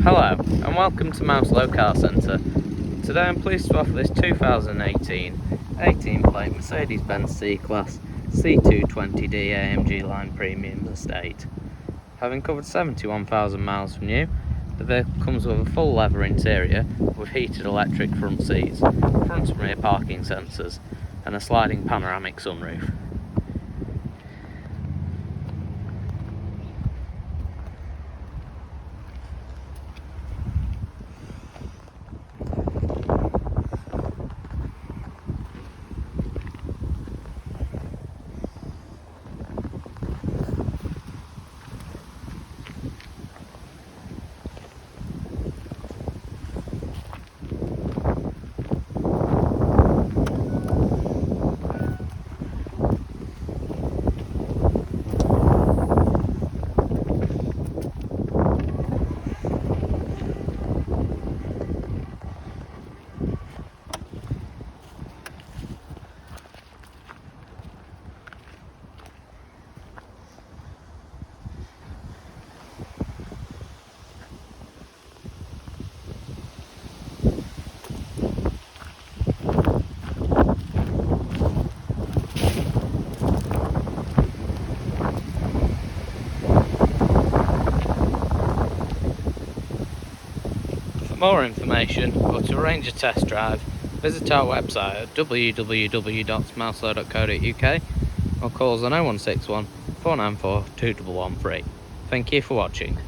Hello and welcome to Mouselow Car Centre. Today I'm pleased to offer this 2018 18 plate Mercedes-Benz C-Class C220d AMG line premium estate. Having covered 71,000 miles from new, the vehicle comes with a full leather interior with heated electric front seats, front and rear parking sensors and a sliding panoramic sunroof. For more information or to arrange a test drive, visit our website at www.mouselow.co.uk or call us on 0161 494 2113. Thank you for watching.